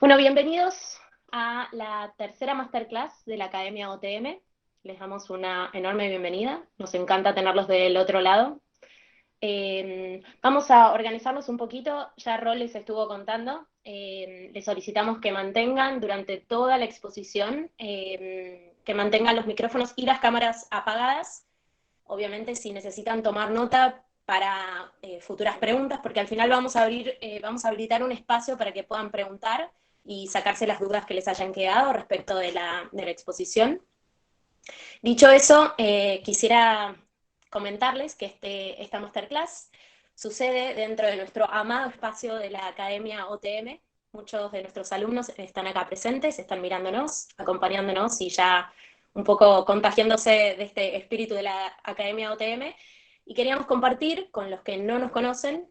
Bueno, bienvenidos a la tercera masterclass de la Academia OTM. Les damos una enorme bienvenida. Nos encanta tenerlos del otro lado. Vamos a organizarnos un poquito. Ya Rol les estuvo contando. Les solicitamos que mantengan durante toda la exposición, que mantengan los micrófonos y las cámaras apagadas. Obviamente, si necesitan tomar nota para futuras preguntas, porque al final vamos a habilitar un espacio para que puedan preguntar y sacarse las dudas que les hayan quedado respecto de la exposición. Dicho eso, quisiera comentarles que esta masterclass sucede dentro de nuestro amado espacio de la Academia OTM. Muchos de nuestros alumnos están acá presentes, están mirándonos, acompañándonos y ya un poco contagiándose de este espíritu de la Academia OTM. Y queríamos compartir con los que no nos conocen,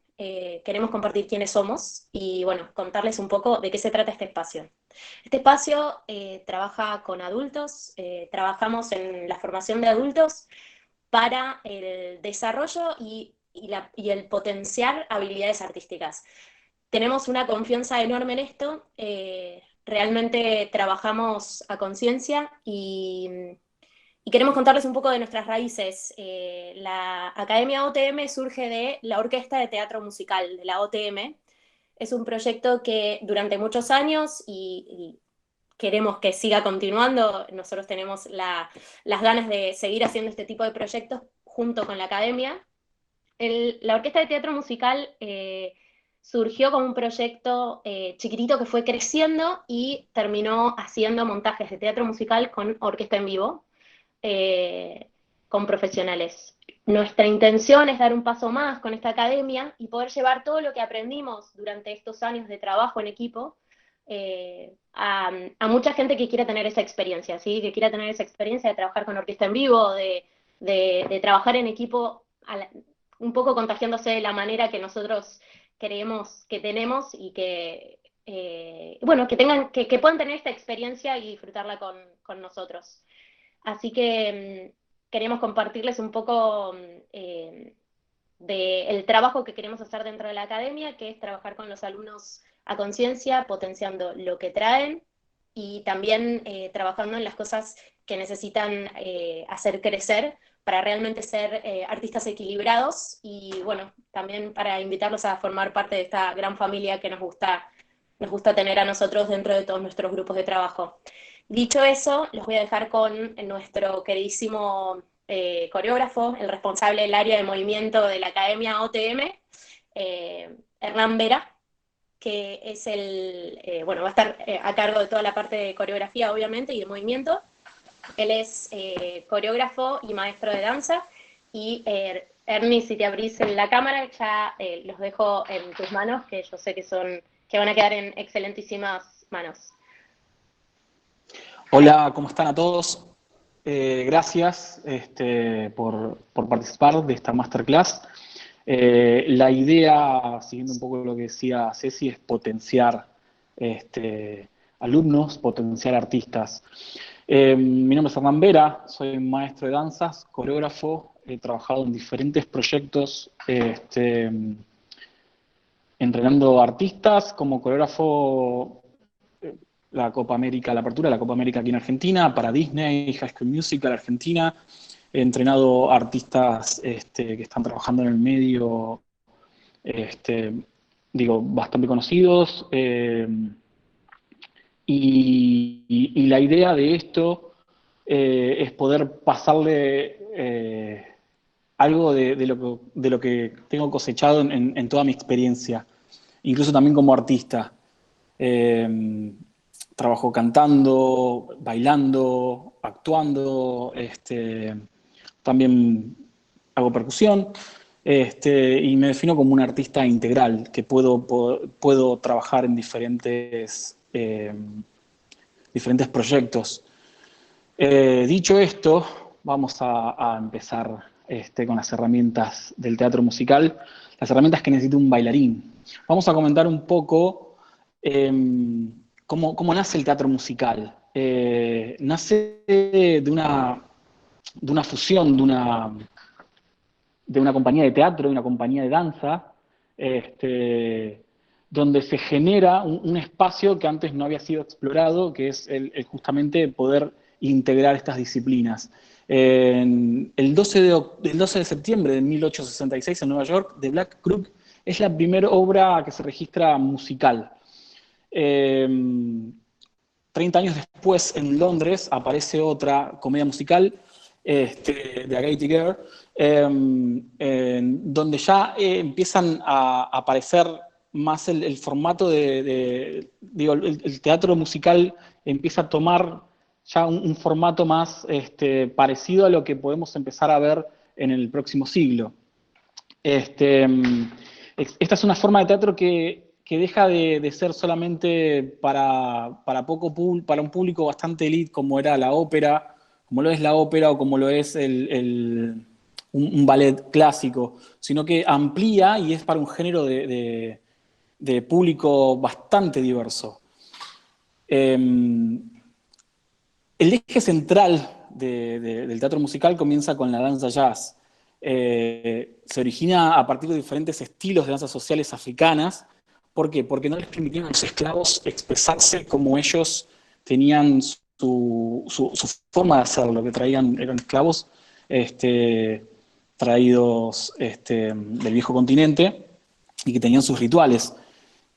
queremos compartir quiénes somos y bueno, contarles un poco de qué se trata este espacio. Este espacio trabaja con adultos, trabajamos en la formación de adultos para el desarrollo y el potenciar habilidades artísticas. Tenemos una confianza enorme en esto, realmente trabajamos a conciencia y queremos contarles un poco de nuestras raíces. La Academia OTM surge de la Orquesta de Teatro Musical, de la OTM. Es un proyecto que durante muchos años y queremos que siga continuando. Nosotros tenemos las ganas de seguir haciendo este tipo de proyectos junto con la academia. La Orquesta de Teatro Musical surgió como un proyecto chiquitito que fue creciendo y terminó haciendo montajes de teatro musical con orquesta en vivo, eh, con profesionales. Nuestra intención es dar un paso más con esta academia y poder llevar todo lo que aprendimos durante estos años de trabajo en equipo a mucha gente que quiera tener esa experiencia, ¿sí? Que quiera tener esa experiencia de trabajar con orquesta en vivo, de trabajar en equipo, un poco contagiándose de la manera que nosotros creemos que tenemos y que, bueno, que puedan tener esta experiencia y disfrutarla con nosotros. Así que queremos compartirles un poco del trabajo que queremos hacer dentro de la academia, que es trabajar con los alumnos a conciencia, potenciando lo que traen y también trabajando en las cosas que necesitan hacer crecer para realmente ser artistas equilibrados y bueno, también para invitarlos a formar parte de esta gran familia que nos gusta tener a nosotros dentro de todos nuestros grupos de trabajo. Dicho eso, los voy a dejar con nuestro queridísimo coreógrafo, el responsable del área de movimiento de la Academia OTM, Hernán Vera, que es bueno, va a estar a cargo de toda la parte de coreografía, obviamente, y de movimiento. Él es coreógrafo y maestro de danza. Y Ernie, si te abrís en la cámara, ya los dejo en tus manos, que yo sé que van a quedar en excelentísimas manos. Hola, ¿cómo están a todos? Gracias por participar de esta masterclass. La idea, siguiendo un poco lo que decía Ceci, es potenciar alumnos, potenciar artistas. Mi nombre es Hernán Vera, soy maestro de danzas, coreógrafo, he trabajado en diferentes proyectos entrenando artistas como coreógrafo. La Copa América, la apertura de la Copa América aquí en Argentina, para Disney, High School Musical Argentina. He entrenado artistas que están trabajando en el medio, bastante conocidos. Y la idea de esto es poder pasarle algo de lo que tengo cosechado en toda mi experiencia, incluso también como artista. Trabajo cantando, bailando, actuando, también hago percusión, y me defino como un artista integral, que puedo trabajar en diferentes proyectos. Dicho esto, vamos a empezar con las herramientas del teatro musical, las herramientas que necesita un bailarín. Vamos a comentar un poco cómo nace el teatro musical. Nace de una fusión, de una compañía de teatro y una compañía de danza, donde se genera un espacio que antes no había sido explorado, que es justamente poder integrar estas disciplinas. El 12 de septiembre de 1866 en Nueva York, The Black Crook es la primera obra que se registra musical. 30 años después, en Londres, aparece otra comedia musical, de A Gaiety Girl, donde ya empiezan a aparecer más el formato digo, el teatro musical empieza a tomar ya un formato más parecido a lo que podemos empezar a ver en el próximo siglo. Esta es una forma de teatro que deja de ser solamente para un público bastante elite, como era la ópera, como lo es la ópera o como lo es un ballet clásico, sino que amplía y es para un género de público bastante diverso. El eje central del teatro musical comienza con la danza jazz. Se origina a partir de diferentes estilos de danzas sociales africanas. ¿Por qué? Porque no les permitían a los esclavos expresarse como ellos tenían su forma de hacerlo, que eran esclavos traídos del viejo continente y que tenían sus rituales.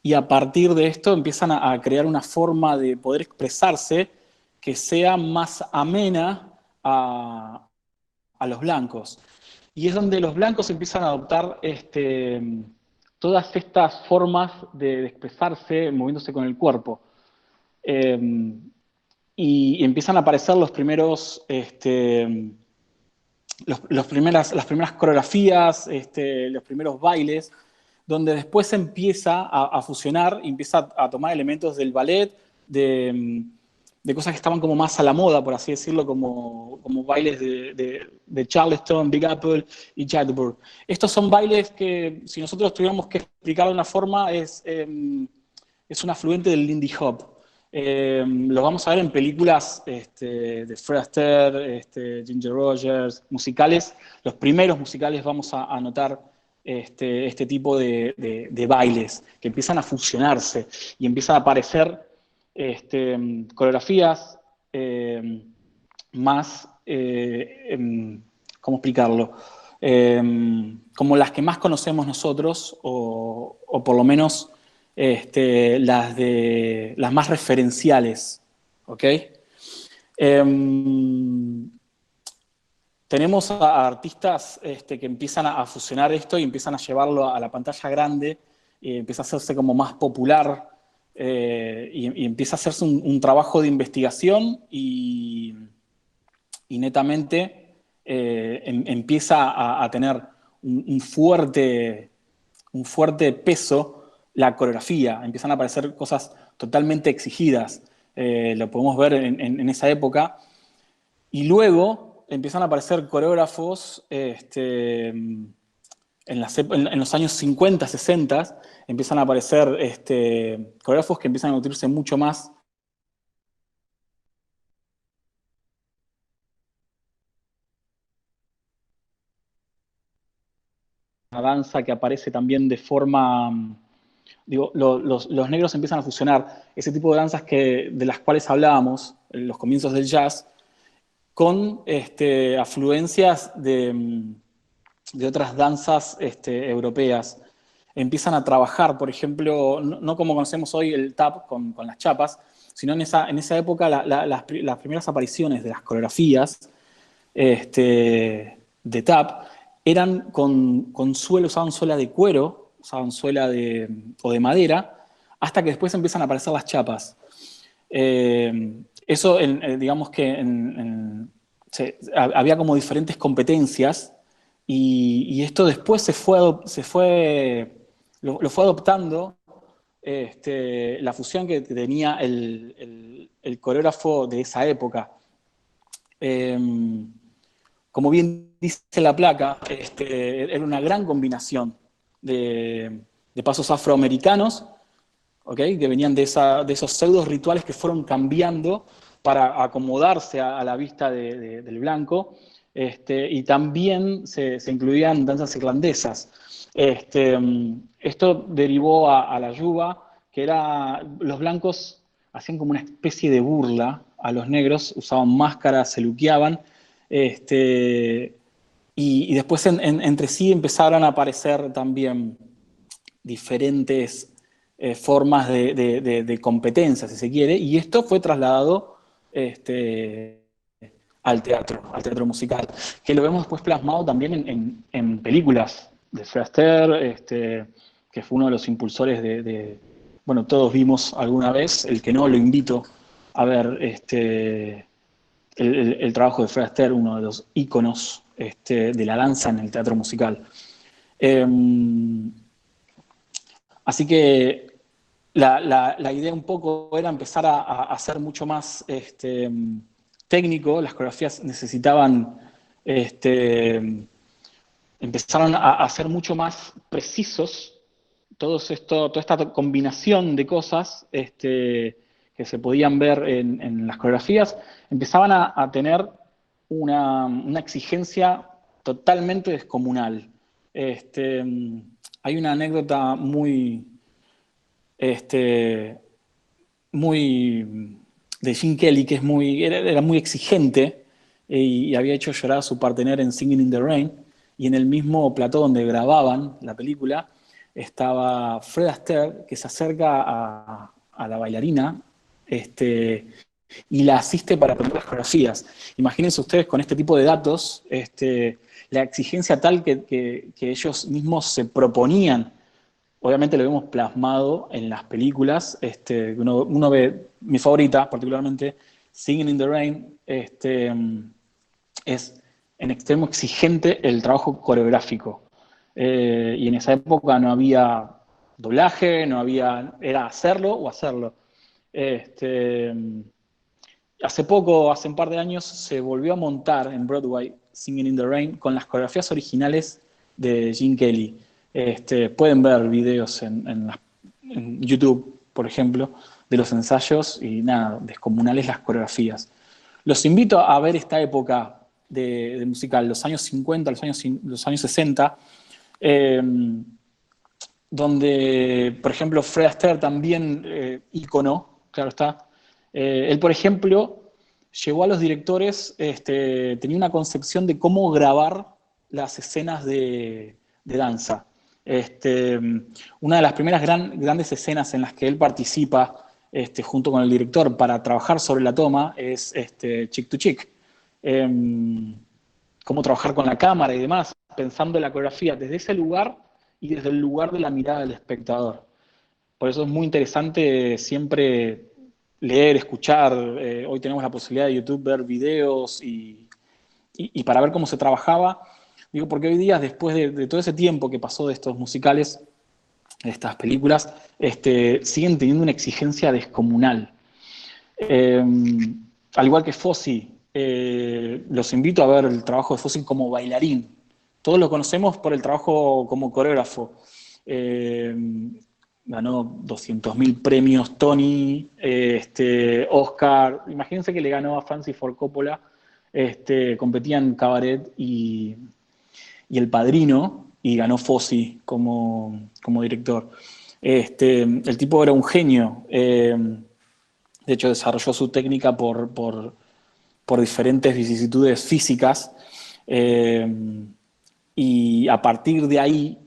Y a partir de esto empiezan a crear una forma de poder expresarse que sea más amena a los blancos. Y es donde los blancos empiezan a adoptar todas estas formas de expresarse moviéndose con el cuerpo. Y empiezan a aparecer las primeras coreografías, los primeros bailes, donde después se empieza a fusionar, empieza a tomar elementos del ballet, de cosas que estaban como más a la moda, por así decirlo, como bailes de Charleston, Big Apple y Chattanooga. Estos son bailes que, si nosotros tuviéramos que explicarlo de una forma, es un afluente del Lindy Hop. Lo vamos a ver en películas de Fred Astaire, Ginger Rogers, musicales. Los primeros musicales vamos a notar este tipo de bailes que empiezan a fusionarse y empiezan a aparecer coreografías más, ¿cómo explicarlo? Como las que más conocemos nosotros, o por lo menos las más referenciales, ¿ok? Tenemos a artistas que empiezan a fusionar esto y empiezan a llevarlo a la pantalla grande, y empieza a hacerse como más popular, y empieza a hacerse un trabajo de investigación y netamente empieza a tener un fuerte peso la coreografía. Empiezan a aparecer cosas totalmente exigidas. Lo podemos ver en esa época. Y luego empiezan a aparecer coreógrafos en los años 50, 60, empiezan a aparecer coreógrafos que empiezan a nutrirse mucho más una danza que aparece también de forma, digo, los negros empiezan a fusionar ese tipo de danzas de las cuales hablábamos en los comienzos del jazz, con afluencias de otras danzas europeas. Empiezan a trabajar, por ejemplo, no como conocemos hoy el tap con las chapas, sino en esa época las primeras apariciones de las coreografías de tap eran con suela, usaban suela de cuero, usaban suela o de madera, hasta que después empiezan a aparecer las chapas. Eso, digamos que había como diferentes competencias, y esto después lo fue adoptando la fusión que tenía el coreógrafo de esa época. Como bien dice la placa, era una gran combinación de pasos afroamericanos, ¿okay? Que venían de esos pseudos rituales que fueron cambiando para acomodarse a la vista del blanco, y también se incluían danzas irlandesas. Esto derivó a la yuba, que era, los blancos hacían como una especie de burla a los negros, usaban máscaras, se luqueaban, y después entre sí empezaron a aparecer también diferentes formas de competencia, si se quiere, y esto fue trasladado al teatro musical, que lo vemos después plasmado también en películas de Fred Astaire, que fue uno de los impulsores bueno, todos vimos alguna vez, el que no, lo invito a ver el trabajo de Fred Astaire, uno de los íconos de la danza en el teatro musical. Eh, Así que la idea un poco era empezar a hacer mucho más técnico. Las coreografías necesitaban, empezaron a ser mucho más precisos. Toda esta combinación de cosas que se podían ver en las coreografías, empezaban a tener una exigencia totalmente descomunal. Hay una anécdota este, muy de Gene Kelly, que era muy exigente y había hecho llorar a su partener en Singing in the Rain, y en el mismo plató donde grababan la película estaba Fred Astaire, que se acerca a la bailarina y la asiste para aprender las coreografías. Imagínense ustedes con este tipo de datos, la exigencia tal que ellos mismos se proponían. Obviamente lo vemos plasmado en las películas. Uno ve, mi favorita particularmente, Singing in the Rain, es en extremo exigente el trabajo coreográfico. Y en esa época no había doblaje, era hacerlo o hacerlo. Este, hace un par de años, se volvió a montar en Broadway Singing in the Rain con las coreografías originales de Gene Kelly. Pueden ver videos en YouTube, por ejemplo, de los ensayos y nada, descomunales las coreografías. Los invito a ver esta época de musical, los años 50, los años 60, eh, donde, por ejemplo, Fred Astaire también, ícono, claro está. Él, por ejemplo, llevó a los directores, tenía una concepción de cómo grabar las escenas de danza. Una de las primeras grandes escenas en las que él participa junto con el director para trabajar sobre la toma es Chick to Chick. Cómo trabajar con la cámara y demás, pensando en la coreografía desde ese lugar y desde el lugar de la mirada del espectador. Por eso es muy interesante siempre leer, escuchar. Hoy tenemos la posibilidad de YouTube ver videos y para ver cómo se trabajaba. Digo, porque hoy día, después de todo ese tiempo que pasó de estos musicales, de estas películas, siguen teniendo una exigencia descomunal. Al igual que Fossi, los invito a ver el trabajo de Fossi como bailarín. Todos lo conocemos por el trabajo como coreógrafo. Ganó 200.000 premios Tony, Oscar. Imagínense que le ganó a Francis Ford Coppola. Competían Cabaret y El Padrino, y ganó Fossi como director. El tipo era un genio. De hecho, desarrolló su técnica por diferentes vicisitudes físicas, y a partir de ahí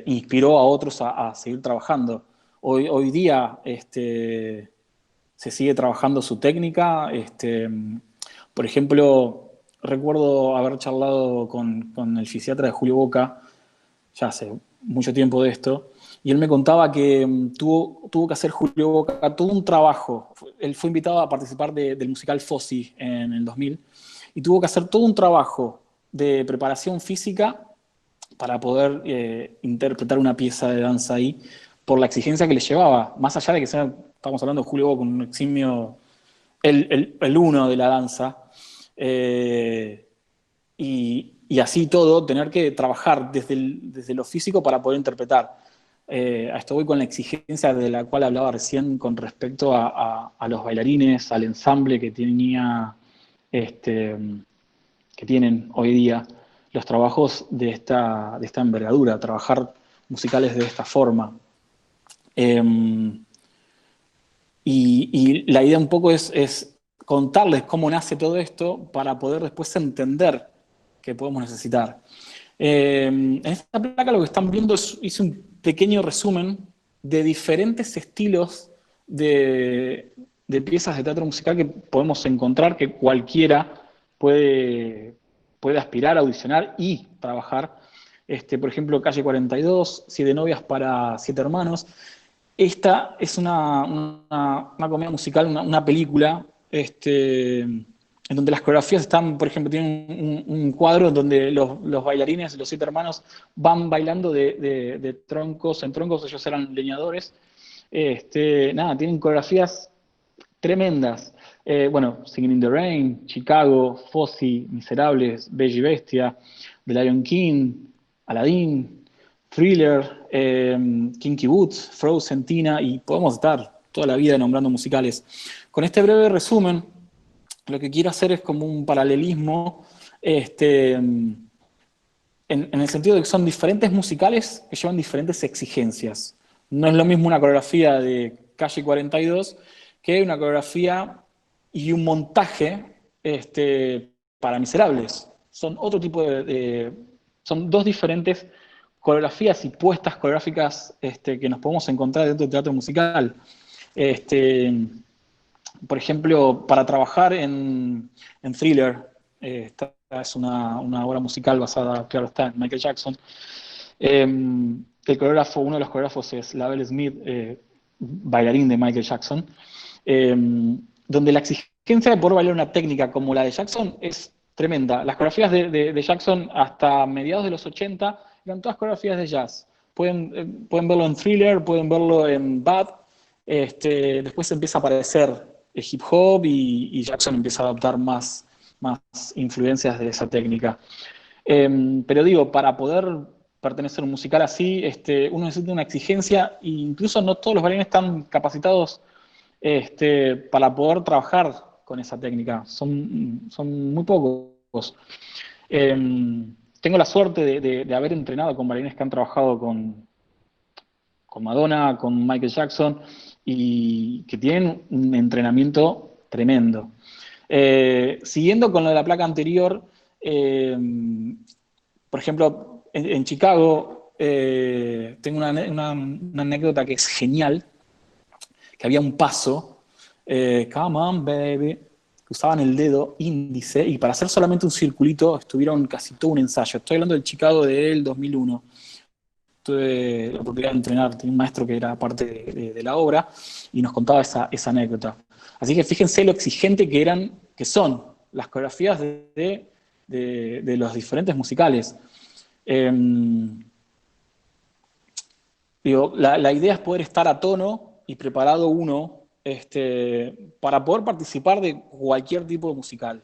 inspiró a otros a seguir trabajando. Hoy día se sigue trabajando su técnica. Por ejemplo, recuerdo haber charlado con el fisiatra de Julio Boca, ya hace mucho tiempo de esto, y él me contaba que tuvo que hacer Julio Boca todo un trabajo. Él fue invitado a participar del musical Fossi en el 2000, y tuvo que hacer todo un trabajo de preparación física para poder interpretar una pieza de danza ahí, por la exigencia que le llevaba, más allá de que estamos hablando de Julio Boca, un eximio, el uno de la danza, y así todo, tener que trabajar desde lo físico para poder interpretar. A esto voy con la exigencia de la cual hablaba recién con respecto a los bailarines, al ensamble que tenía que tienen hoy día los trabajos de esta envergadura, trabajar musicales de esta forma. Y la idea un poco es contarles cómo nace todo esto para poder después entender qué podemos necesitar. En esta placa lo que están viendo hice un pequeño resumen de diferentes estilos de piezas de teatro musical que podemos encontrar, que cualquiera puede aspirar, audicionar y trabajar. Por ejemplo, Calle 42, Siete novias para siete hermanos. Esta es una comedia musical, una película, en donde las coreografías están, por ejemplo, tienen un cuadro donde los bailarines, los siete hermanos, van bailando de troncos en troncos, ellos eran leñadores. Nada, tienen coreografías tremendas. Bueno, Singing in the Rain, Chicago, Fosse, Miserables, Bella y Bestia, The Lion King, Aladdin, Thriller, Kinky Boots, Frozen, Tina, y podemos estar toda la vida nombrando musicales. Con este breve resumen, lo que quiero hacer es como un paralelismo, en el sentido de que son diferentes musicales que llevan diferentes exigencias. No es lo mismo una coreografía de Calle 42 que una coreografía y un montaje para Miserables. Son otro tipo son dos diferentes coreografías y puestas coreográficas que nos podemos encontrar dentro del teatro musical. Por ejemplo, para trabajar en Thriller, esta es una obra musical basada, claro está, en Michael Jackson. El coreógrafo, uno de los coreógrafos es Lavelle Smith, bailarín de Michael Jackson, donde la exigencia de poder bailar una técnica como la de Jackson es tremenda. Las coreografías de Jackson hasta mediados de los 80 eran todas coreografías de jazz. Pueden verlo en Thriller, pueden verlo en Bad. Después empieza a aparecer el hip hop y Jackson empieza a adoptar más influencias de esa técnica. Pero digo, para poder pertenecer a un musical así, uno necesita una exigencia e incluso no todos los bailarines están capacitados para poder trabajar con esa técnica. Son muy pocos. Tengo la suerte de haber entrenado con bailarines que han trabajado con Madonna, con Michael Jackson, y que tienen un entrenamiento tremendo. Siguiendo con lo de la placa anterior, por ejemplo, en Chicago tengo una anécdota que es genial, que había un paso, come on baby, que usaban el dedo índice, y para hacer solamente un circulito estuvieron casi todo un ensayo. Estoy hablando del Chicago del 2001. Tuve la oportunidad de entrenar, tenía un maestro que era parte de la obra, y nos contaba esa anécdota. Así que fíjense lo exigente que son las coreografías de los diferentes musicales. La idea es poder estar a tono y preparado uno para poder participar de cualquier tipo de musical.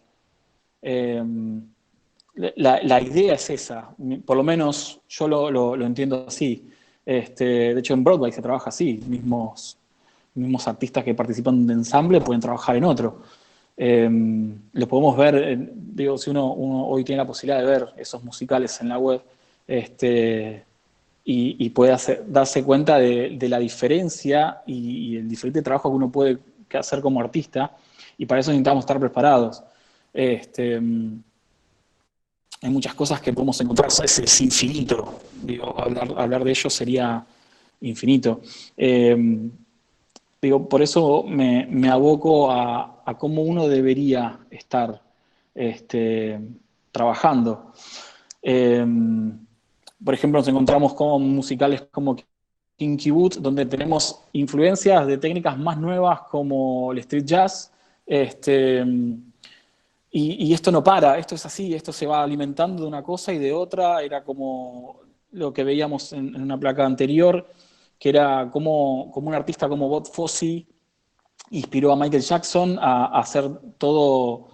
La idea es esa, por lo menos yo lo entiendo así. De hecho, en Broadway se trabaja así, mismos artistas que participan de ensamble pueden trabajar en otro. Lo podemos ver, digo, si uno hoy tiene la posibilidad de ver esos musicales en la web, y puede darse cuenta de la diferencia y el diferente trabajo que uno puede hacer como artista, y para eso necesitamos estar preparados. Hay muchas cosas que podemos encontrar, es infinito. Digo, hablar de ello sería infinito. Por eso me aboco a cómo uno debería estar trabajando. Por ejemplo, nos encontramos con musicales como Kinky Boots, donde tenemos influencias de técnicas más nuevas como el street jazz. Y esto no para, esto es así, esto se va alimentando de una cosa y de otra. Era como lo que veíamos en una placa anterior, que era como un artista como Bob Fosse inspiró a Michael Jackson a hacer todo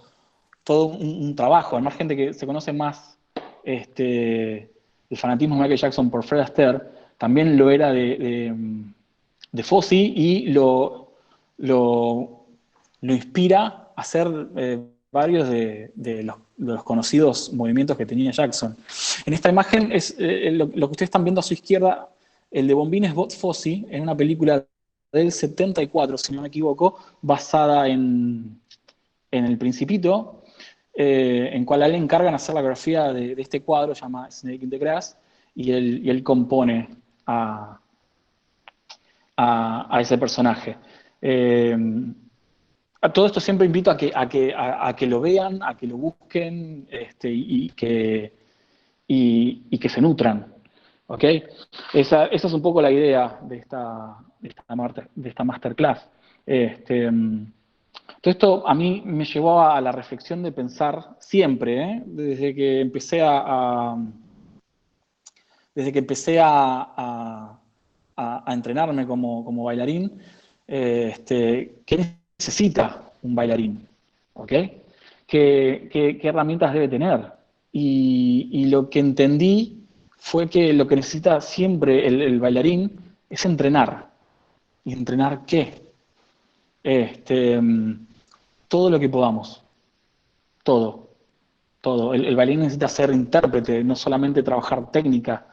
un trabajo. Al margen de que se conoce más el fanatismo de Michael Jackson por Fred Astaire, también lo era de Fosse, y lo inspira a hacer varios de los conocidos movimientos que tenía Jackson. En esta imagen es lo que ustedes están viendo a su izquierda, el de Bombín es Bob Fosse, en una película del 74, si no me equivoco, basada en El Principito, en cual a él le encargan hacer la grafía de este cuadro, se llama Snake in the Grass, y él compone a ese personaje. A todo esto siempre invito a que lo vean, a que lo busquen, y que se nutran. ¿Ok? Esa es un poco la idea de esta masterclass. Todo esto a mí me llevó a la reflexión de pensar siempre, desde que empecé a entrenarme como bailarín, ¿qué necesita un bailarín? ¿Ok? ¿Qué herramientas debe tener? Y lo que entendí fue que lo que necesita siempre el bailarín es entrenar. ¿Y entrenar qué? Todo lo que podamos. Todo. Todo. El bailarín necesita ser intérprete, no solamente trabajar técnica.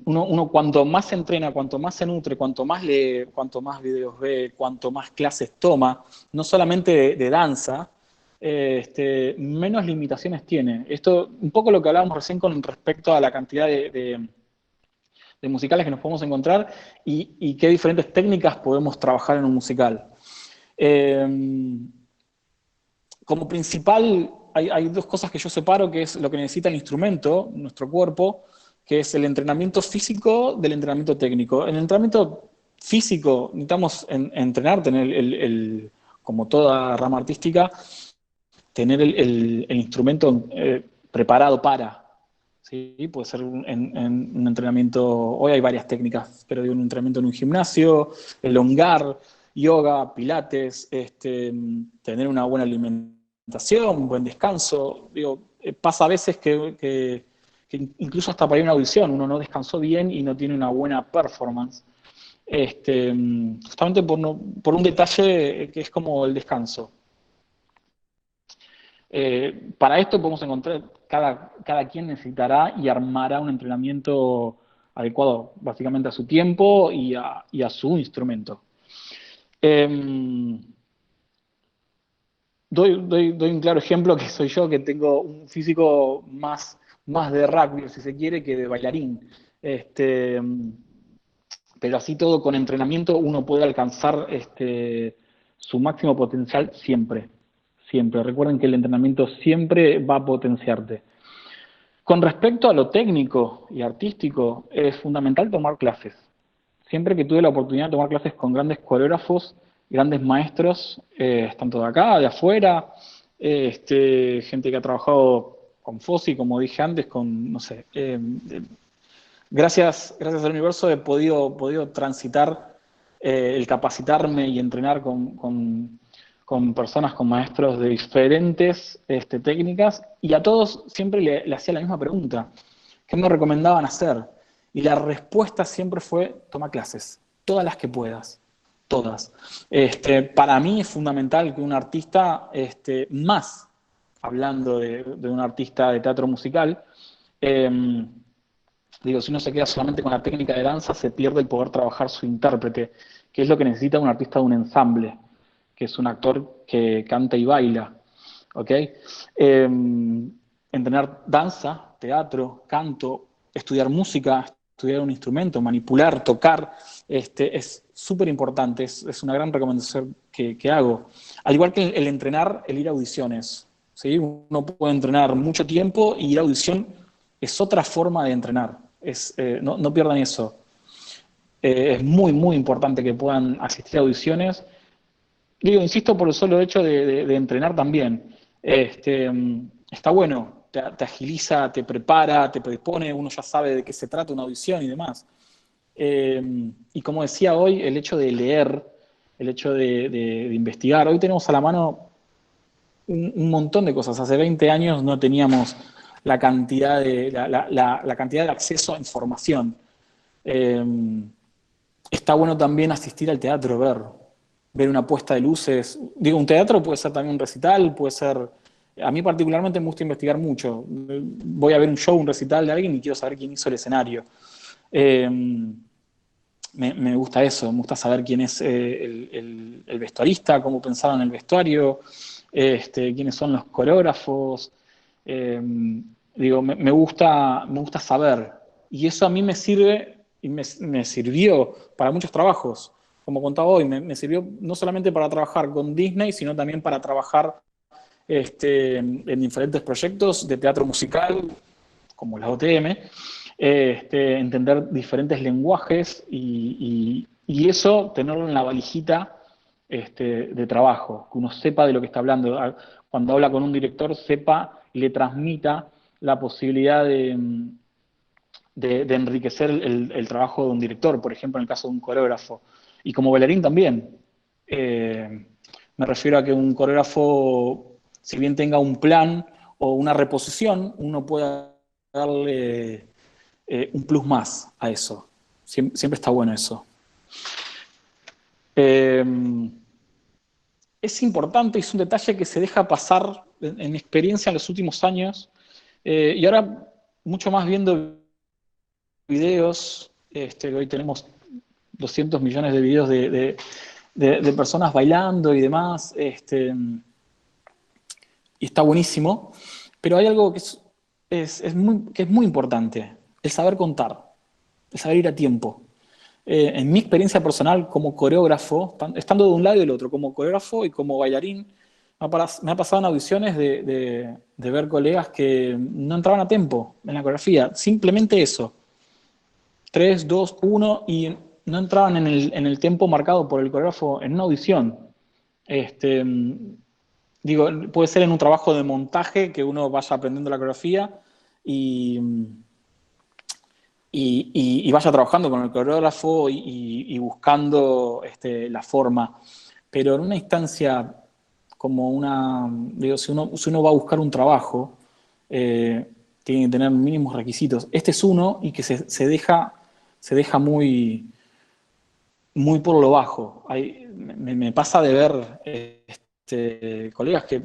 Uno cuanto más se entrena, cuanto más se nutre, cuanto más lee, cuanto más videos ve, cuanto más clases toma, no solamente de danza, menos limitaciones tiene. Esto, un poco lo que hablábamos recién con respecto a la cantidad de musicales que nos podemos encontrar y qué diferentes técnicas podemos trabajar en un musical. Como principal, hay dos cosas que yo separo, que es lo que necesita el instrumento, nuestro cuerpo, que es el entrenamiento físico del entrenamiento técnico. En el entrenamiento físico necesitamos entrenar, tener como toda rama artística, tener el instrumento preparado para. ¿Sí? Puede ser un entrenamiento, hoy hay varias técnicas, pero digo, un entrenamiento en un gimnasio, elongar, yoga, pilates, tener una buena alimentación, un buen descanso. Digo, pasa a veces que incluso hasta para ir a una audición uno no descansó bien y no tiene una buena performance. Justamente por un detalle que es como el descanso. Para esto podemos encontrar, cada quien necesitará y armará un entrenamiento adecuado básicamente a su tiempo y a su instrumento. Doy un claro ejemplo que soy yo, que tengo un físico más de rugby, si se quiere, que de bailarín. Pero así todo, con entrenamiento uno puede alcanzar su máximo potencial siempre. Siempre. Recuerden que el entrenamiento siempre va a potenciarte. Con respecto a lo técnico y artístico, es fundamental tomar clases. Siempre que tuve la oportunidad de tomar clases con grandes coreógrafos, grandes maestros, tanto de acá, de afuera, gente que ha trabajado con Fossi, como dije antes, con, no sé, gracias al universo he podido transitar el capacitarme y entrenar con personas, con maestros de diferentes técnicas, y a todos siempre le hacía la misma pregunta: ¿qué me recomendaban hacer? Y la respuesta siempre fue: toma clases, todas las que puedas, todas. Para mí es fundamental que un artista, más hablando de un artista de teatro musical, digo, si uno se queda solamente con la técnica de danza, se pierde el poder trabajar su intérprete, que es lo que necesita un artista de un ensamble, que es un actor que canta y baila. ¿Ok? Entrenar danza, teatro, canto, estudiar música, estudiar un instrumento, manipular, tocar, es súper importante, es una gran recomendación que hago. Al igual que el entrenar, el ir a audiciones. ¿Sí? Uno puede entrenar mucho tiempo y ir a audición es otra forma de entrenar. No pierdan eso. Es muy, muy importante que puedan asistir a audiciones. Digo, insisto, por el solo hecho de entrenar también. Está bueno, te agiliza, te prepara, te predispone, uno ya sabe de qué se trata una audición y demás. Y como decía hoy, el hecho de leer, el hecho de investigar. Hoy tenemos a la mano un montón de cosas. Hace 20 años no teníamos la cantidad la cantidad de acceso a información. Está bueno también asistir al teatro, ver una puesta de luces. Digo, un teatro puede ser también un recital, puede ser A mí particularmente me gusta investigar mucho. Voy a ver un show, un recital de alguien y quiero saber quién hizo el escenario. Eh, me gusta eso, me gusta saber quién es el vestuarista, cómo pensaron el vestuario, quiénes son los coreógrafos. Eh, digo, me gusta saber. Y eso a mí me sirve y me sirvió para muchos trabajos. Como contaba hoy, me sirvió no solamente para trabajar con Disney, sino también para trabajar en diferentes proyectos de teatro musical, como la OTM, entender diferentes lenguajes y eso tenerlo en la valijita de trabajo, que uno sepa de lo que está hablando. Cuando habla con un director, sepa y le transmita la posibilidad de enriquecer el trabajo de un director, por ejemplo, en el caso de un coreógrafo. Y como bailarín también. Me refiero a que un coreógrafo, si bien tenga un plan o una reposición, uno puede darle un plus más a eso. Siempre está bueno eso. Eh, es importante, es un detalle que se deja pasar en mi experiencia en los últimos años, y ahora mucho más viendo videos, hoy tenemos 200 millones de videos de personas bailando y demás, y está buenísimo, pero hay algo que es muy importante, el saber contar, el saber ir a tiempo. En mi experiencia personal como coreógrafo, estando de un lado y del otro, como coreógrafo y como bailarín, me ha pasado en audiciones de ver colegas que no entraban a tiempo en la coreografía, simplemente eso, 3, 2, 1, y no entraban en el tiempo marcado por el coreógrafo en una audición. Este, Digo, puede ser en un trabajo de montaje que uno vaya aprendiendo la coreografía y, y vaya trabajando con el coreógrafo y buscando la forma. Pero en una instancia como digo, si uno va a buscar un trabajo, tiene que tener mínimos requisitos. Este es uno y que se deja muy por lo bajo. Me pasa de ver colegas que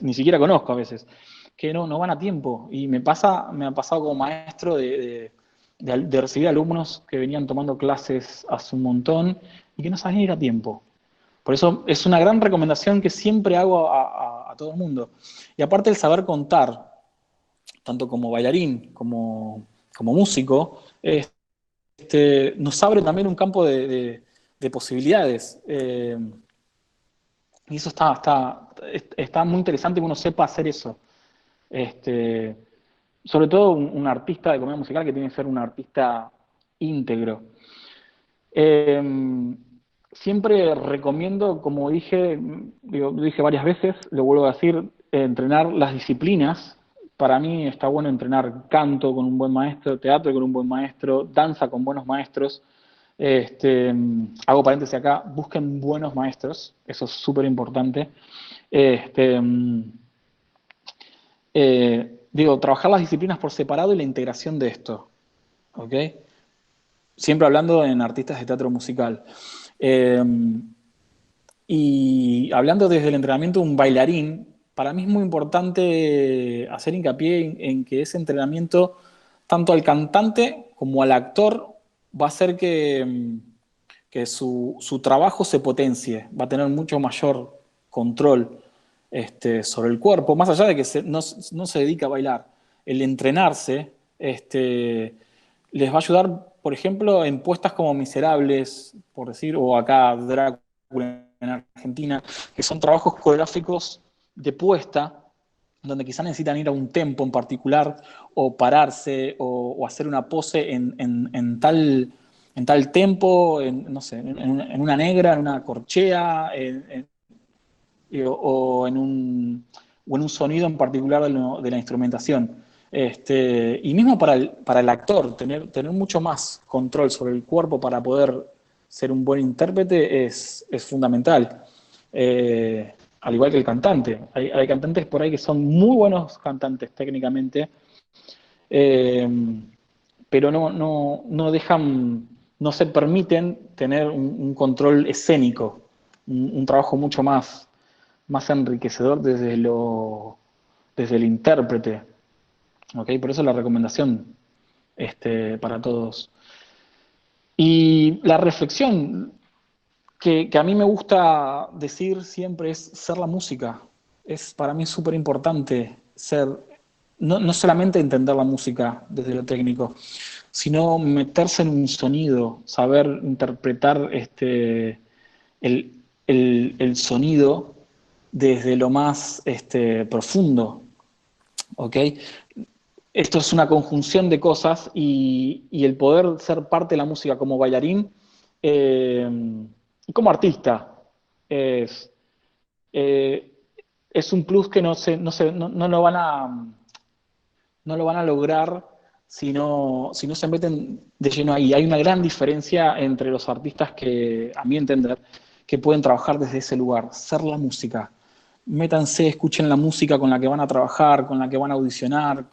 ni siquiera conozco a veces, que no van a tiempo. Y me ha pasado como maestro de recibir alumnos que venían tomando clases hace un montón y que no sabían ir a tiempo. Por eso es una gran recomendación que siempre hago a todo el mundo. Y aparte el saber contar, tanto como bailarín como músico, nos abre también un campo de posibilidades. Y eso está muy interesante que uno sepa hacer eso. Este, Sobre todo un artista de comedia musical que tiene que ser un artista íntegro. Eh, Siempre recomiendo, como lo dije varias veces, lo vuelvo a decir, entrenar las disciplinas. Para mí está bueno entrenar canto con un buen maestro, teatro con un buen maestro, danza con buenos maestros. Hago paréntesis acá, busquen buenos maestros, eso es súper importante. Este, Digo, trabajar las disciplinas por separado y la integración de esto, ¿ok? Siempre hablando en artistas de teatro musical. Eh, y hablando desde el entrenamiento de un bailarín, para mí es muy importante hacer hincapié en que ese entrenamiento, tanto al cantante como al actor, va a hacer que su trabajo se potencie, va a tener mucho mayor control sobre el cuerpo, más allá de que no se dedica a bailar. El entrenarse les va a ayudar, por ejemplo, en puestas como Miserables, por decir, o acá Drácula en Argentina, que son trabajos coreográficos de puesta, donde quizás necesitan ir a un tempo en particular, o pararse, o hacer una pose en tal tempo, no sé, en una negra, en una corchea, o en un sonido en particular de la instrumentación. Y mismo para el actor, tener mucho más control sobre el cuerpo para poder ser un buen intérprete es fundamental. Al igual que el cantante. Hay cantantes por ahí que son muy buenos cantantes técnicamente, eh, pero no dejan, no se permiten tener un control escénico, un trabajo más enriquecedor desde el intérprete. ¿Ok? Por eso la recomendación para todos. Y la reflexión que a mí me gusta decir siempre es ser la música. Para mí súper importante no solamente entender la música desde lo técnico, sino meterse en un sonido, saber interpretar el, el sonido desde lo más profundo. ¿Ok? Esto es una conjunción de cosas y el poder ser parte de la música como bailarín eh, y como artista es, eh, es un plus que no lo van a lograr si no se meten de lleno ahí. Hay una gran diferencia entre los artistas que, a mi entender, que pueden trabajar desde ese lugar, ser la música. Métanse, escuchen la música con la que van a trabajar, con la que van a audicionar,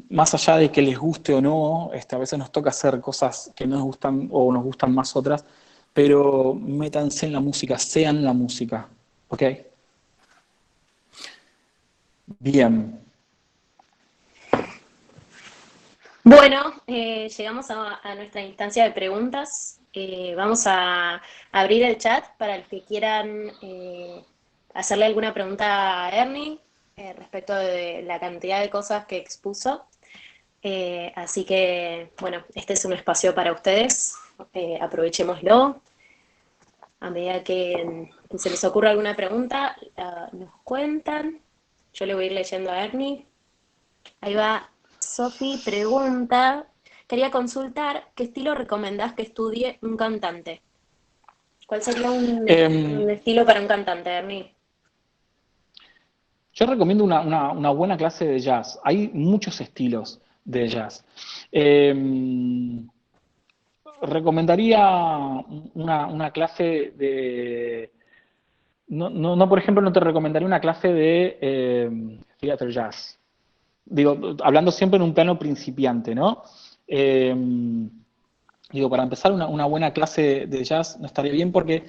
más allá de que les guste o no, a veces nos toca hacer cosas que no nos gustan o nos gustan más otras, pero métanse en la música, sean la música. ¿Ok? Bien. Bueno, llegamos a nuestra instancia de preguntas. Vamos a abrir el chat para los que quieran hacerle alguna pregunta a Ernie respecto de la cantidad de cosas que expuso. Así que, bueno, este es un espacio para ustedes. Aprovechémoslo. A medida que se les ocurra alguna pregunta, nos cuentan. Yo le voy a ir leyendo a Ernie. Ahí va. Sofi pregunta, quería consultar qué estilo recomendás que estudie un cantante. ¿Cuál sería un Eh, estilo para un cantante, Ernie? yo recomiendo una buena clase de jazz. Hay muchos estilos de jazz. Eh, recomendaría una clase de... por ejemplo, no te recomendaría una clase de theater jazz. Digo, hablando siempre en un plano principiante, ¿no? Eh, digo, para empezar una buena clase de jazz no estaría bien porque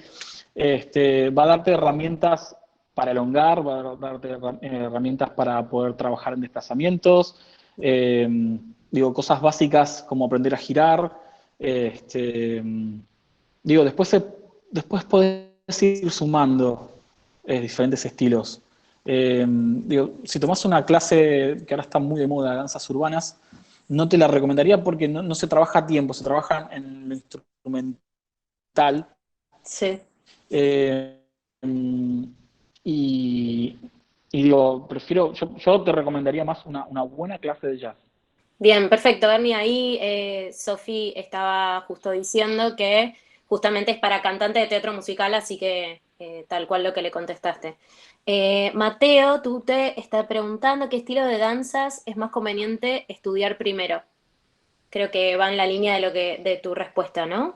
va a darte herramientas para elongar, va a darte herramientas para poder trabajar en desplazamientos, eh, digo, cosas básicas como aprender a girar, este, digo, después podés ir sumando diferentes estilos. Digo, si tomás una clase que ahora está muy de moda, danzas urbanas, no te la recomendaría porque no se trabaja a tiempo, se trabaja en lo instrumental. Sí. Eh, y, y digo, yo te recomendaría más una buena clase de jazz. Bien, perfecto, Ernie. Ahí Sofi estaba justo diciendo que justamente es para cantante de teatro musical, así que tal cual lo que le contestaste. Mateo, tú te estás preguntando qué estilo de danzas es más conveniente estudiar primero. Creo que va en la línea de tu respuesta, ¿no?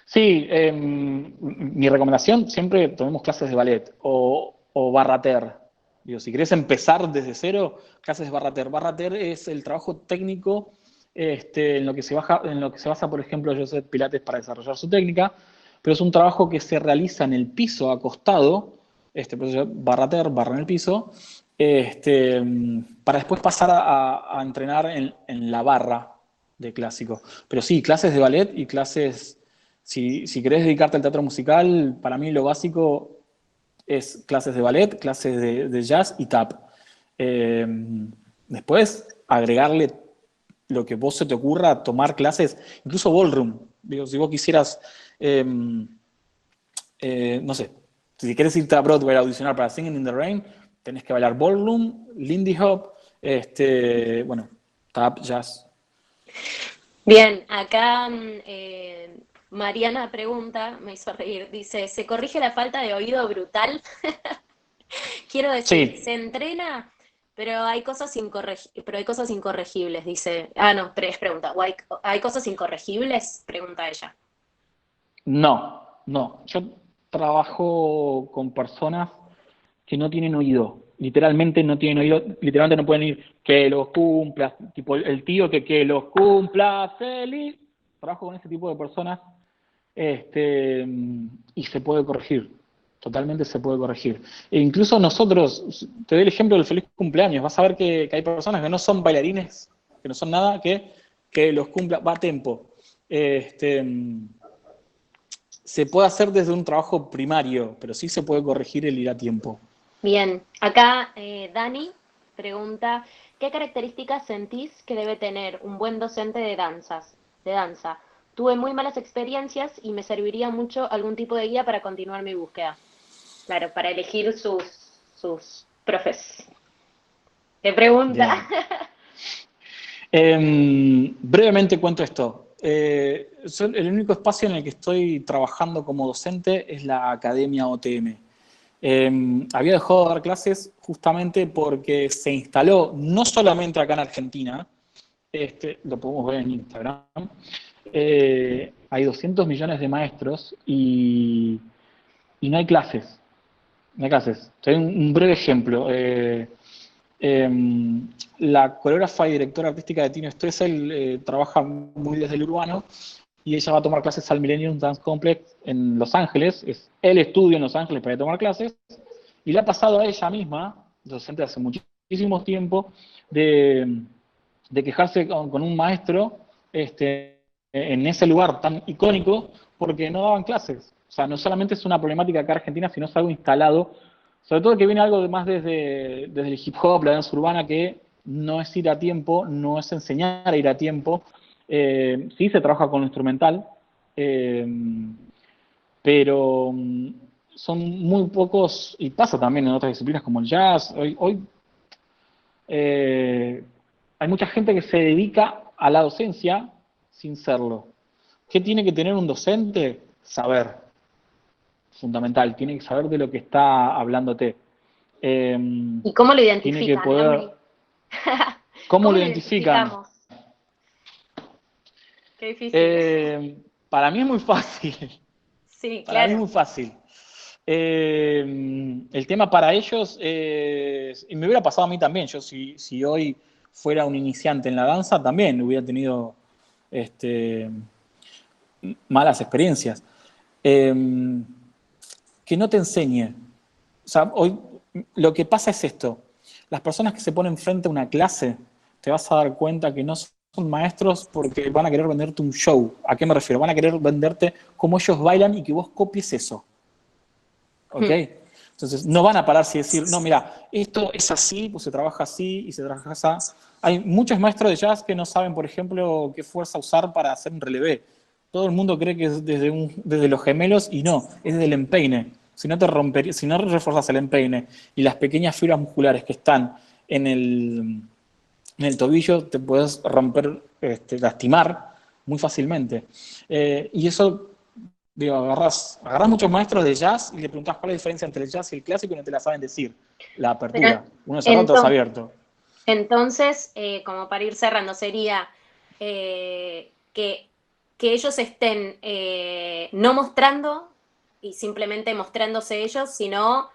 Sí, mi recomendación siempre tomemos clases de ballet o barrater. Digo, si querés empezar desde cero, clases de barrater. Barrater es el trabajo técnico en lo que se basa, por ejemplo, Joseph Pilates para desarrollar su técnica, pero es un trabajo que se realiza en el piso acostado, por eso barrater, barra en el piso, para después pasar a entrenar en la barra de clásico. Pero sí, clases de ballet y clases si querés dedicarte al teatro musical, para mí lo básico es clases de ballet, clases de jazz y tap. Eh, después, agregarle lo que vos se te ocurra, tomar clases, incluso ballroom. Digo, si vos quisieras, eh, no sé, si querés irte a Broadway a audicionar para Singing in the Rain, tenés que bailar ballroom, Lindy Hop, bueno, tap, jazz. Bien, acá Mariana pregunta, me hizo reír, dice, ¿se corrige la falta de oído brutal? Quiero decir, se Sí, entrena, pero hay cosas incorregibles, dice. Ah, no, pero es pregunta. ¿Hay cosas incorregibles? Pregunta ella. no. Yo trabajo con personas que no tienen oído. Literalmente no tienen oído, literalmente no pueden ir que los cumplas, tipo el tío que los cumpla feliz. Trabajo con ese tipo de personas y se puede corregir. Totalmente se puede corregir. E incluso nosotros, te doy el ejemplo del feliz cumpleaños, vas a ver que hay personas que no son bailarines, que no son nada, que los cumpla, va a tempo. Este, se puede hacer desde un trabajo primario, pero sí se puede corregir el ir a tiempo. Bien, acá Dani pregunta, ¿qué características sentís que debe tener un buen docente de danza? Tuve muy malas experiencias y me serviría mucho algún tipo de guía para continuar mi búsqueda. Claro, para elegir sus profes. Te pregunta. Bien. Brevemente cuento esto. El único espacio en el que estoy trabajando como docente es la Academia OTM. Había dejado de dar clases justamente porque se instaló, no solamente acá en Argentina, lo podemos ver en Instagram, hay 200 millones de maestros y no hay clases. No hay clases. Te doy un breve ejemplo. La coreógrafa y directora artística de Tino Stoessel trabaja muy desde el urbano y ella va a tomar clases al Millennium Dance Complex en Los Ángeles. Es el estudio en Los Ángeles para tomar clases. Y le ha pasado a ella misma, docente hace muchísimo tiempo, de quejarse con un maestro en ese lugar tan icónico porque no daban clases. O sea, no solamente es una problemática acá en Argentina, sino es algo instalado, sobre todo que viene algo de más desde el hip hop, la danza urbana, que no es ir a tiempo, no es enseñar a ir a tiempo. Sí se trabaja con lo instrumental, eh, pero son muy pocos, y pasa también en otras disciplinas como el jazz. Hoy eh, hay mucha gente que se dedica a la docencia sin serlo. ¿Qué tiene que tener un docente? Saber, fundamental, tiene que saber de lo que está hablándote. Eh, ¿Y cómo lo tiene que identifican, poder, Ernie? ¿cómo ¿Cómo lo lo identifican? identificamos? Qué difícil. Para mí es muy fácil, Sí, para mí es claro. muy fácil. El tema para ellos y me hubiera pasado a mí también, yo si hoy fuera un iniciante en la danza, también hubiera tenido este, malas experiencias. Eh, que no te enseñe. O sea, hoy lo que pasa es esto. Las personas que se ponen frente a una clase, te vas a dar cuenta que no son maestros porque van a querer venderte un show. ¿A qué me refiero? Van a querer venderte cómo ellos bailan y que vos copies eso. ¿Ok? Hmm. Entonces, no van a pararse y decir, no, mira, esto es así, pues se trabaja así y se trabaja así. Hay muchos maestros de jazz que no saben, por ejemplo, qué fuerza usar para hacer un relevé. Todo el mundo cree que es desde los gemelos y no, es desde el empeine. Si no reforzas el empeine y las pequeñas fibras musculares que están en el tobillo, te puedes romper, lastimar muy fácilmente. Y eso digo, agarrás muchos maestros de jazz y le preguntás cuál es la diferencia entre el jazz y el clásico y no te la saben decir. La Pero apertura. Uno es cerrado, otro es entonces, abierto. entonces como para ir cerrando, sería que ellos estén no mostrando y simplemente mostrándose ellos, sino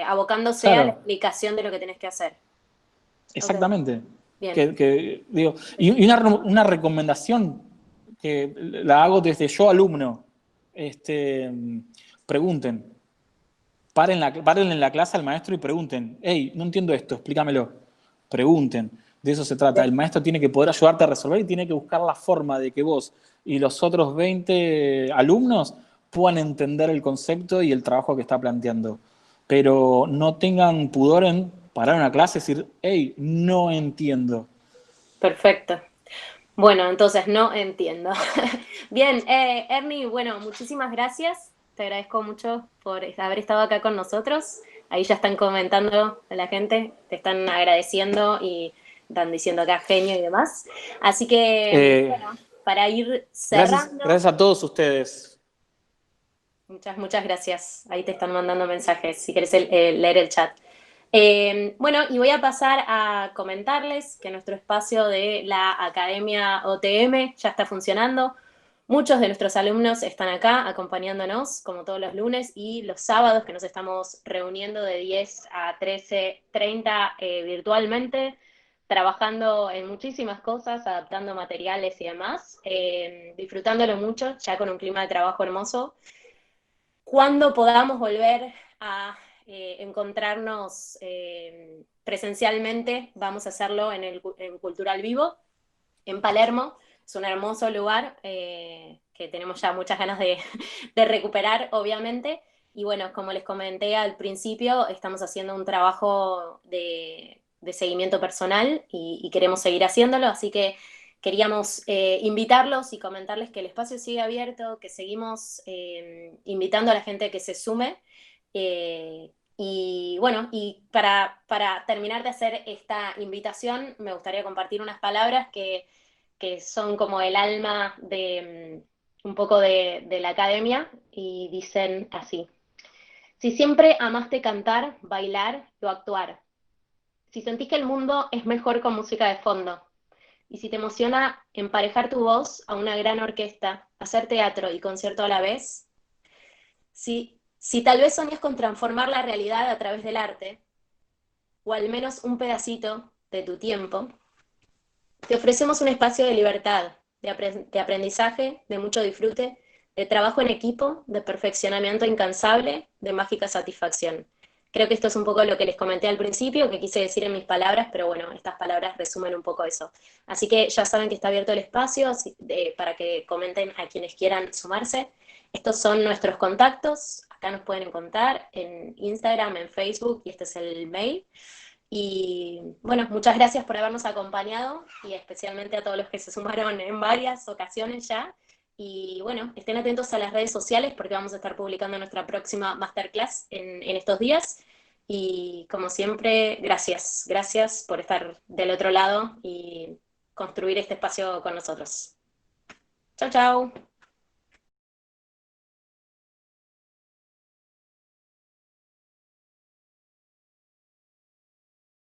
abocándose a la Claro, explicación de lo que tenés que hacer. Ok, exactamente. bien. Digo, y una recomendación que la hago desde yo alumno. Este, pregunten. Paren en la clase al maestro y pregunten. Hey, no entiendo esto, explícamelo. Pregunten. De eso se trata. El maestro tiene que poder ayudarte a resolver y tiene que buscar la forma de que vos y los otros 20 alumnos puedan entender el concepto y el trabajo que está planteando. Pero no tengan pudor en parar una clase y decir, hey, no entiendo. Perfecto. Bueno, entonces no entiendo. Bien, Ernie, bueno, muchísimas gracias. Te agradezco mucho por haber estado acá con nosotros. Ahí ya están comentando a la gente, te están agradeciendo y están diciendo acá genio y demás. Así que, Eh, bueno, para ir gracias, cerrando, gracias a todos ustedes. muchas gracias. Ahí te están mandando mensajes si querés leer el chat. Bueno, y voy a pasar a comentarles que nuestro espacio de la Academia OTM ya está funcionando. Muchos de nuestros alumnos están acá acompañándonos, como todos los lunes, y los sábados que nos estamos reuniendo de 10 a 13:30 virtualmente, trabajando en muchísimas cosas, adaptando materiales y demás, disfrutándolo mucho, ya con un clima de trabajo hermoso. cuando podamos volver a encontrarnos presencialmente, vamos a hacerlo en Cultural Vivo, en Palermo. Es un hermoso lugar que tenemos ya muchas ganas de recuperar, obviamente. Y bueno, como les comenté al principio, estamos haciendo un trabajo de seguimiento personal y queremos seguir haciéndolo, así que queríamos invitarlos y comentarles que el espacio sigue abierto, que seguimos invitando a la gente que se sume. Y bueno, y para terminar de hacer esta invitación, me gustaría compartir unas palabras que son como el alma de un poco de la academia, y dicen así: si siempre amaste cantar, bailar o actuar, si sentís que el mundo es mejor con música de fondo, y si te emociona emparejar tu voz a una gran orquesta, hacer teatro y concierto a la vez, si tal vez soñas con transformar la realidad a través del arte, o al menos un pedacito de tu tiempo, te ofrecemos un espacio de libertad, de aprendizaje, de mucho disfrute, de trabajo en equipo, de perfeccionamiento incansable, de mágica satisfacción. Creo que esto es un poco lo que les comenté al principio, que quise decir en mis palabras, pero bueno, estas palabras resumen un poco eso. Así que ya saben que está abierto el espacio para que comenten a quienes quieran sumarse. Estos son nuestros contactos. Acá nos pueden encontrar en Instagram, en Facebook, y este es el mail. Y bueno, muchas gracias por habernos acompañado, y especialmente a todos los que se sumaron en varias ocasiones ya. Y bueno, estén atentos a las redes sociales porque vamos a estar publicando nuestra próxima masterclass en estos días. Y como siempre, gracias. Gracias por estar del otro lado y construir este espacio con nosotros. Chau, chau.